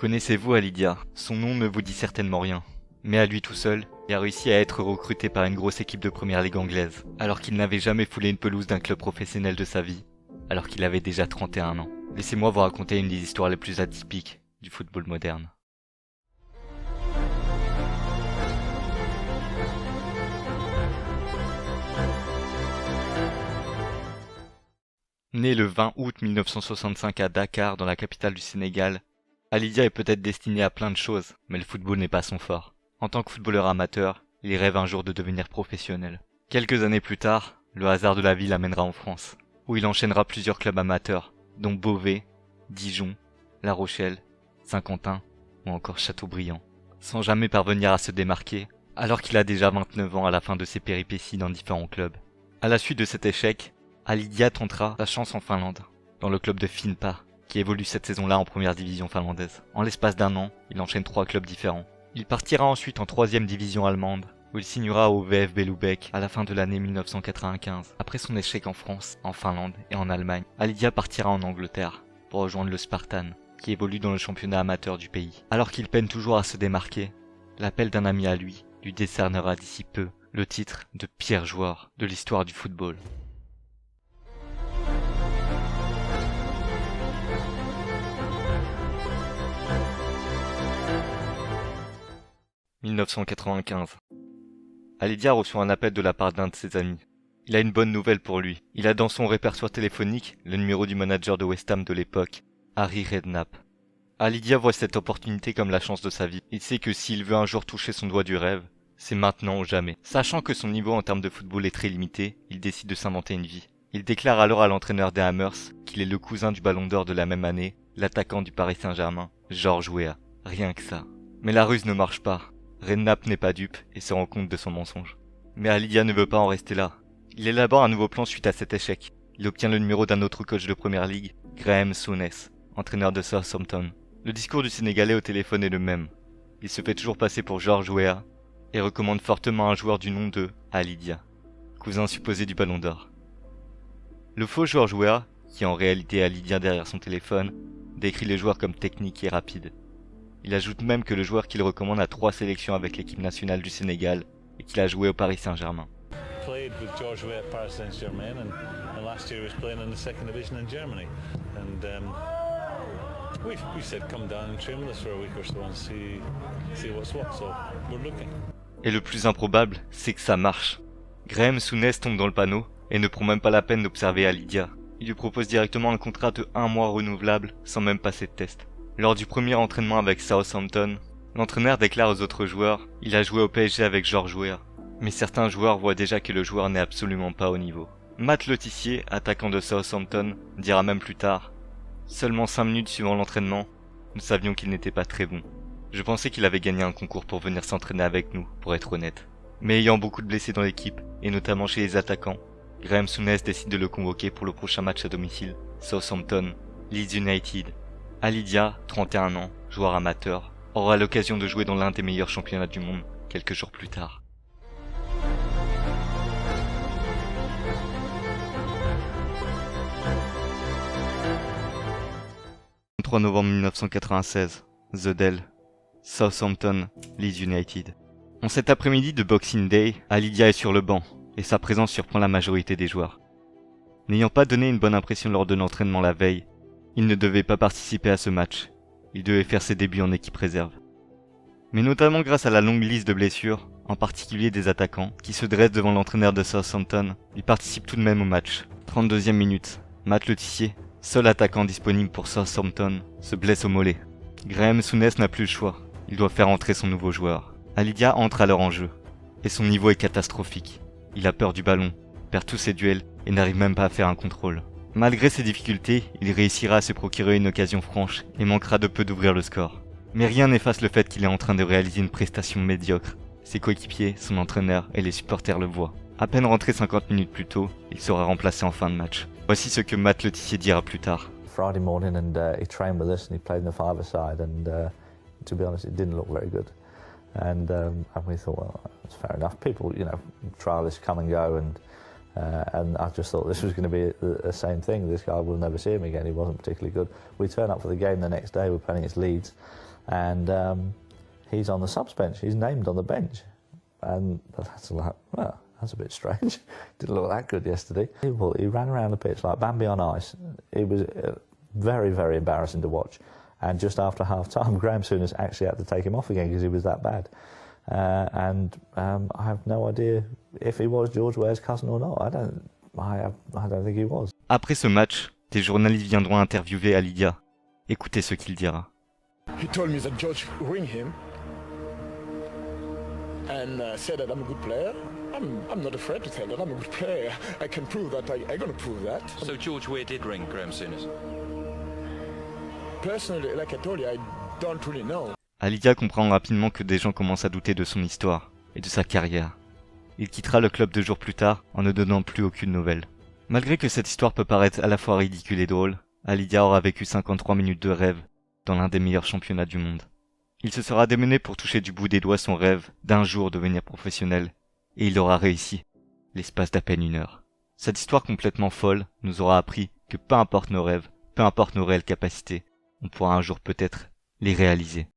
Connaissez-vous Alidia? Son nom ne vous dit certainement rien. Mais à lui tout seul, il a réussi à être recruté par une grosse équipe de première ligue anglaise, alors qu'il n'avait jamais foulé une pelouse d'un club professionnel de sa vie, alors qu'il avait déjà 31 ans. Laissez-moi vous raconter une des histoires les plus atypiques du football moderne. Né le 20 août 1965 à Dakar, dans la capitale du Sénégal, Alidia est peut-être destiné à plein de choses, mais le football n'est pas son fort. En tant que footballeur amateur, il rêve un jour de devenir professionnel. Quelques années plus tard, le hasard de la vie l'amènera en France, où il enchaînera plusieurs clubs amateurs, dont Beauvais, Dijon, La Rochelle, Saint-Quentin ou encore Châteaubriand, sans jamais parvenir à se démarquer, alors qu'il a déjà 29 ans à la fin de ses péripéties dans différents clubs. À la suite de cet échec, Alidia tentera sa chance en Finlande, dans le club de Finpa, qui évolue cette saison-là en première division finlandaise. En l'espace d'un an, il enchaîne 3 clubs différents. Il partira ensuite en 3e division allemande, où il signera au VfB Lübeck à la fin de l'année 1995. Après son échec en France, en Finlande et en Allemagne, Alidia partira en Angleterre pour rejoindre le Spartan, qui évolue dans le championnat amateur du pays. Alors qu'il peine toujours à se démarquer, l'appel d'un ami à lui décernera d'ici peu le titre de pire joueur de l'histoire du football. « 1995. Alidia reçoit un appel de la part d'un de ses amis. Il a une bonne nouvelle pour lui. Il a dans son répertoire téléphonique le numéro du manager de West Ham de l'époque, Harry Redknapp. Alidia voit cette opportunité comme la chance de sa vie. Il sait que s'il veut un jour toucher son doigt du rêve, c'est maintenant ou jamais. Sachant que son niveau en termes de football est très limité, il décide de s'inventer une vie. Il déclare alors à l'entraîneur des Hammers qu'il est le cousin du Ballon d'Or de la même année, l'attaquant du Paris Saint-Germain, Georges Weah. Rien que ça. Mais la ruse ne marche pas. Redknapp n'est pas dupe et se rend compte de son mensonge. Mais Alidia ne veut pas en rester là. Il élabore un nouveau plan suite à cet échec. Il obtient le numéro d'un autre coach de première ligue, Graham Souness, entraîneur de Southampton. Le discours du Sénégalais au téléphone est le même. Il se fait toujours passer pour Georges Weah et recommande fortement un joueur du nom de Alidia, cousin supposé du Ballon d'Or. Le faux Georges Weah, qui en réalité est Alidia derrière son téléphone, décrit les joueurs comme techniques et rapides. Il ajoute même que le joueur qu'il recommande a 3 sélections avec l'équipe nationale du Sénégal et qu'il a joué au Paris Saint-Germain. Played with George Weah at Paris Saint-Germain and last year he was playing in the second division in Germany. And we said come down and train with us for a week or so and see what's what. So we're looking. Et le plus improbable, c'est que ça marche. Graham Souness tombe dans le panneau et ne prend même pas la peine d'observer Alidia. Il lui propose directement un contrat de 1 mois renouvelable sans même passer de test. Lors du premier entraînement avec Southampton, l'entraîneur déclare aux autres joueurs « Il a joué au PSG avec Georges Weah ». Mais certains joueurs voient déjà que le joueur n'est absolument pas au niveau. Matt Letizier, attaquant de Southampton, dira même plus tard « Seulement 5 minutes suivant l'entraînement, nous savions qu'il n'était pas très bon. Je pensais qu'il avait gagné un concours pour venir s'entraîner avec nous, pour être honnête. » Mais ayant beaucoup de blessés dans l'équipe, et notamment chez les attaquants, Graham Souness décide de le convoquer pour le prochain match à domicile, Southampton, Leeds United. Alidia, 31 ans, joueur amateur, aura l'occasion de jouer dans l'un des meilleurs championnats du monde quelques jours plus tard. Le 3 novembre 1996, The Dell, Southampton, Leeds United. En cet après-midi de Boxing Day, Alidia est sur le banc, et sa présence surprend la majorité des joueurs. N'ayant pas donné une bonne impression lors de l'entraînement la veille, il ne devait pas participer à ce match. Il devait faire ses débuts en équipe réserve. Mais notamment grâce à la longue liste de blessures, en particulier des attaquants, qui se dressent devant l'entraîneur de Southampton, il participe tout de même au match. 32e minute, Matt Letizier, seul attaquant disponible pour Southampton, se blesse au mollet. Graham Souness n'a plus le choix. Il doit faire entrer son nouveau joueur. Alidia entre alors en jeu. Et son niveau est catastrophique. Il a peur du ballon, perd tous ses duels et n'arrive même pas à faire un contrôle. Malgré ses difficultés, il réussira à se procurer une occasion franche et manquera de peu d'ouvrir le score. Mais rien n'efface le fait qu'il est en train de réaliser une prestation médiocre. Ses coéquipiers, son entraîneur et les supporters le voient. À peine rentré 50 minutes plus tôt, il sera remplacé en fin de match. Voici ce que Matt Letizier dira plus tard. Friday morning and he trained with us and he played in the five-a-side and to be honest it didn't look very good. And we thought, well, that's fair enough. People, trialists come and go and I just thought this was going to be the same thing. This guy will never see him again. He wasn't particularly good. We turn up for the game the next day. We're playing against Leeds, and he's on the subs bench. He's named on the bench, and that's like, well, that's a bit strange. Didn't look that good yesterday. He ran around the pitch like Bambi on ice. It was very, very embarrassing to watch. And just after half-time, Graham Souness actually had to take him off again because he was that bad. I have no idea if he was George Ware's cousin or not. I don't think he was. Après ce match, des journalistes viendront interviewer Alidia. Écoutez ce qu'il dira. He told me that George ring him and said that I'm a good player. I'm not afraid to tell that I'm a good player. I can prove that. I'm going to prove that. So George Weah did ring Graham Souness? Personally, like I told you, I don't really know. Alidia comprend rapidement que des gens commencent à douter de son histoire et de sa carrière. Il quittera le club 2 jours plus tard en ne donnant plus aucune nouvelle. Malgré que cette histoire peut paraître à la fois ridicule et drôle, Alidia aura vécu 53 minutes de rêve dans l'un des meilleurs championnats du monde. Il se sera démené pour toucher du bout des doigts son rêve d'un jour devenir professionnel, et il aura réussi, l'espace d'à peine 1 heure. Cette histoire complètement folle nous aura appris que peu importe nos rêves, peu importe nos réelles capacités, on pourra un jour peut-être les réaliser.